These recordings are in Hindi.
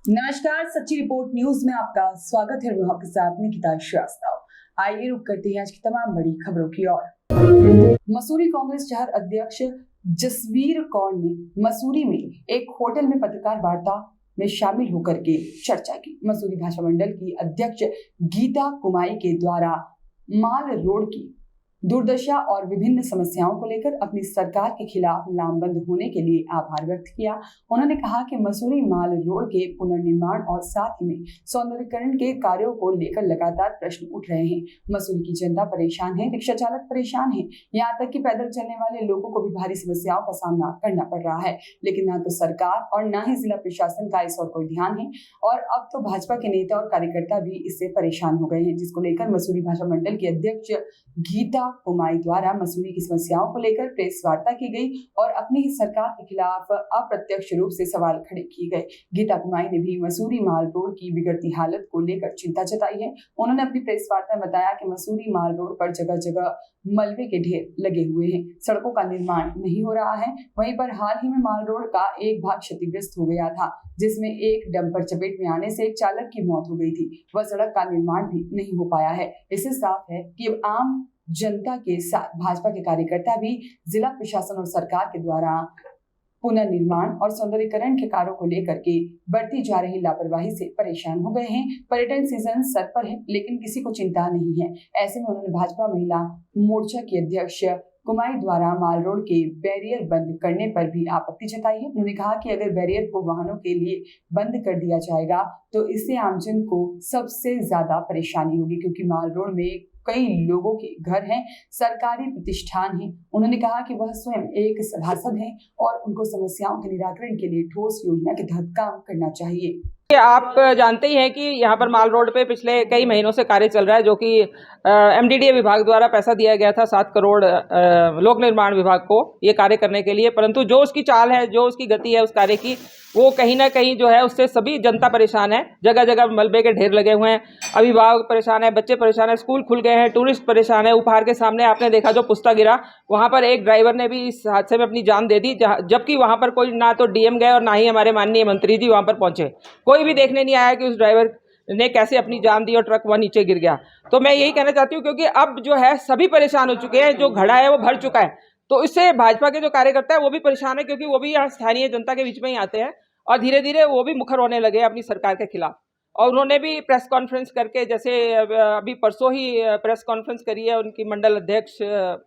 नमस्कार, सच्ची रिपोर्ट न्यूज में आपका स्वागत है। आपके साथ निकिता श्रीवास्तव। आइए रुक करते हैं आज की तमाम बड़ी खबरों की ओर। मसूरी कांग्रेस शहर अध्यक्ष जसवीर कौर ने मसूरी में एक होटल में पत्रकार वार्ता में शामिल होकर के चर्चा की। मसूरी भाजपा मंडल की अध्यक्ष गीता कुमाई के द्वारा माल रोड की दुर्दशा और विभिन्न समस्याओं को लेकर अपनी सरकार के खिलाफ लामबंद होने के लिए आभार व्यक्त किया। उन्होंने कहा कि मसूरी माल रोड के पुनर्निर्माण और साथ ही में सौंदर्यीकरण के कार्यों को लेकर लगातार प्रश्न उठ रहे हैं। मसूरी की जनता परेशान है, रिक्शा चालक परेशान है, यहाँ तक कि पैदल चलने वाले लोगों को भी भारी समस्याओं का सामना करना पड़ रहा है। लेकिन न तो सरकार और न ही जिला प्रशासन का इस और कोई ध्यान है और अब तो भाजपा के नेता और कार्यकर्ता भी इससे परेशान हो गए हैं, जिसको लेकर मसूरी भाजपा मंडल की अध्यक्ष गीता कुमाई द्वारा मसूरी की समस्याओं को लेकर प्रेस वार्ता की गई और अपनी ही सरकार के खिलाफ अप्रत्यक्ष रूप से सवाल खड़े किए गए। गीता कुमाई ने भी मसूरी माल रोड की बिगड़ती हालत को लेकर चिंता जताई है। उन्होंने अपनी प्रेस वार्ता में बताया कि मसूरी माल रोड पर जगह जगह मलबे के ढेर लगे हुए हैं, सड़कों का निर्माण नहीं हो रहा है। वहीं पर हाल ही में माल रोड का एक भाग क्षतिग्रस्त हो गया था, जिसमें एक डंपर चपेट में आने से एक चालक की मौत हो गई थी। वह सड़क का निर्माण भी नहीं हो पाया है। इससे साफ है कि आम जनता के साथ भाजपा के कार्यकर्ता भी जिला प्रशासन और सरकार के द्वारा पुनर्निर्माण और सौंदर्यीकरण के कार्यों को लेकर के बढ़ती जा रही लापरवाही से परेशान हो गए हैं। पर्यटन सीजन सर पर है, लेकिन किसी को चिंता नहीं है। ऐसे में उन्होंने भाजपा महिला मोर्चा की अध्यक्ष कुमाई द्वारा माल रोड के बैरियर बंद करने पर भी आपत्ति जताई है। उन्होंने कहा कि अगर बैरियर को वाहनों के लिए बंद कर दिया जाएगा तो इससे आमजन को सबसे ज्यादा परेशानी होगी, क्योंकि माल रोड में कई लोगों के घर हैं, सरकारी प्रतिष्ठान हैं। उन्होंने कहा कि वह स्वयं एक सभासद हैं और उनको समस्याओं के निराकरण के लिए ठोस योजना के तहत काम करना चाहिए। आप जानते ही हैं कि यहाँ पर माल रोड पे पिछले कई महीनों से कार्य चल रहा है, जो कि एमडीडीए विभाग द्वारा पैसा दिया गया था 7 करोड़ लोक निर्माण विभाग को ये कार्य करने के लिए, परंतु जो उसकी चाल है, जो उसकी गति है उस कार्य की, वो कहीं ना कहीं जो है उससे सभी जनता परेशान है। जगह जगह मलबे के ढेर लगे हुए हैं, अभिभावक परेशान है, बच्चे परेशान है, स्कूल खुल गए हैं, टूरिस्ट परेशान है। उपहार के सामने आपने देखा जो पुस्ता गिरा, वहाँ पर एक ड्राइवर ने भी इस हादसे में अपनी जान दे दी, जबकि वहाँ पर कोई ना तो डीएम गए और ना ही हमारे माननीय मंत्री जी वहाँ पर पहुँचे। कोई भी देखने नहीं आया कि उस ड्राइवर ने कैसे अपनी जान दी और ट्रक वहाँ नीचे गिर गया। तो मैं यही कहना चाहती हूँ, क्योंकि अब जो है सभी परेशान हो चुके हैं, जो घड़ा है वो भर चुका है। तो इससे भाजपा के जो कार्यकर्ता है वो भी परेशान है, क्योंकि वो भी यहाँ स्थानीय जनता के बीच में ही आते हैं और धीरे धीरे वो भी मुखर होने लगे अपनी सरकार के खिलाफ। और उन्होंने भी प्रेस कॉन्फ्रेंस करके, जैसे अभी परसों ही प्रेस कॉन्फ्रेंस करी है उनकी मंडल अध्यक्ष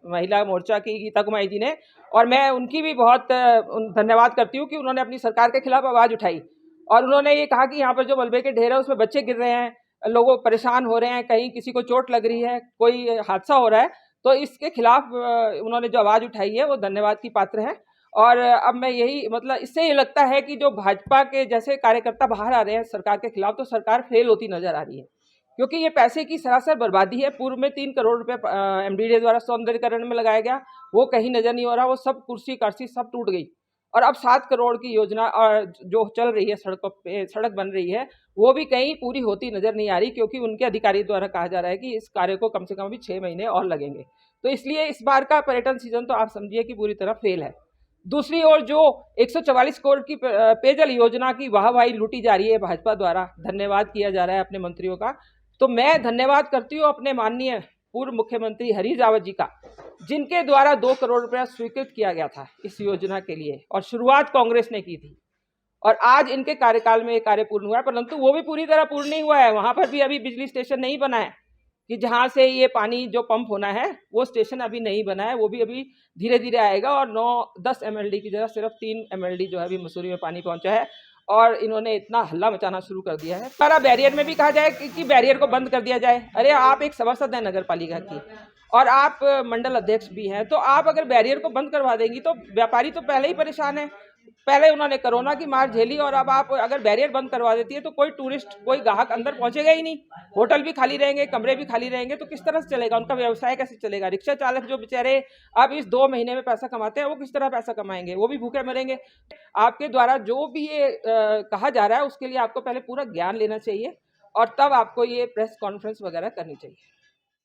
महिला मोर्चा की गीता कुमाई जी ने, और मैं उनकी भी बहुत धन्यवाद करती हूँ कि उन्होंने अपनी सरकार के खिलाफ आवाज़ उठाई। और उन्होंने ये कहा कि यहाँ पर जो मलबे के ढेर है उसमें बच्चे गिर रहे हैं, लोगों परेशान हो रहे हैं, कहीं किसी को चोट लग रही है, कोई हादसा हो रहा है, तो इसके खिलाफ उन्होंने जो आवाज़ उठाई है वो धन्यवाद की पात्र है। और अब मैं यही इससे ये लगता है कि जो भाजपा के जैसे कार्यकर्ता बाहर आ रहे हैं सरकार के खिलाफ, तो सरकार फेल होती नजर आ रही है, क्योंकि ये पैसे की सरासर बर्बादी है। पूर्व में 3 करोड़ रुपए एमडीडीए द्वारा सौंदर्यीकरण में लगाया गया, वो कहीं नजर नहीं हो रहा, वो सब कुर्सी कर्सी सब टूट गई। और अब 7 करोड़ की योजना और जो चल रही है, सड़कों पे सड़क बन रही है, वो भी कहीं पूरी होती नजर नहीं आ रही, क्योंकि उनके अधिकारी द्वारा कहा जा रहा है कि इस कार्य को कम से कम भी 6 महीने और लगेंगे। तो इसलिए इस बार का पर्यटन सीजन तो आप समझिए कि पूरी तरह फेल है। दूसरी ओर जो 144 करोड़ की पेयजल योजना की वाहवाही लूटी जा रही है भाजपा द्वारा, धन्यवाद किया जा रहा है अपने मंत्रियों का, तो मैं धन्यवाद करती हूँ अपने माननीय पूर्व मुख्यमंत्री हरीश रावत जी का, जिनके द्वारा 2 करोड़ रुपया स्वीकृत किया गया था इस योजना के लिए, और शुरुआत कांग्रेस ने की थी। और आज इनके कार्यकाल में ये कार्य पूर्ण हुआ है, परंतु वो भी पूरी तरह पूर्ण नहीं हुआ है। वहां पर भी अभी बिजली स्टेशन नहीं बना है कि जहां से ये पानी जो पंप होना है, वो स्टेशन अभी नहीं बना है, वो भी अभी धीरे धीरे आएगा। और 9-10 MLD की जगह सिर्फ 3 MLD जो है अभी मसूरी में पानी पहुंचा है, और इन्होंने इतना हल्ला मचाना शुरू कर दिया है। सारा बैरियर में भी कहा जाए कि बैरियर को बंद कर दिया जाए। अरे आप एक सभासद है नगर पालिका की और आप मंडल अध्यक्ष भी हैं, तो आप अगर बैरियर को बंद करवा देंगी तो व्यापारी तो पहले ही परेशान है। पहले उन्होंने कोरोना की मार झेली, और अब आप अगर बैरियर बंद करवा देती है तो कोई टूरिस्ट, कोई ग्राहक अंदर पहुंचेगा ही नहीं। होटल भी खाली रहेंगे, कमरे भी खाली रहेंगे, तो किस तरह से चलेगा उनका व्यवसाय, कैसे चलेगा? रिक्शा चालक जो बेचारे अब इस 2 महीने में पैसा कमाते हैं, वो किस तरह पैसा कमाएंगे? वो भी भूखे मरेंगे। आपके द्वारा जो भी ये कहा जा रहा है, उसके लिए आपको पहले पूरा ज्ञान लेना चाहिए और तब आपको ये प्रेस कॉन्फ्रेंस वगैरह करनी चाहिए।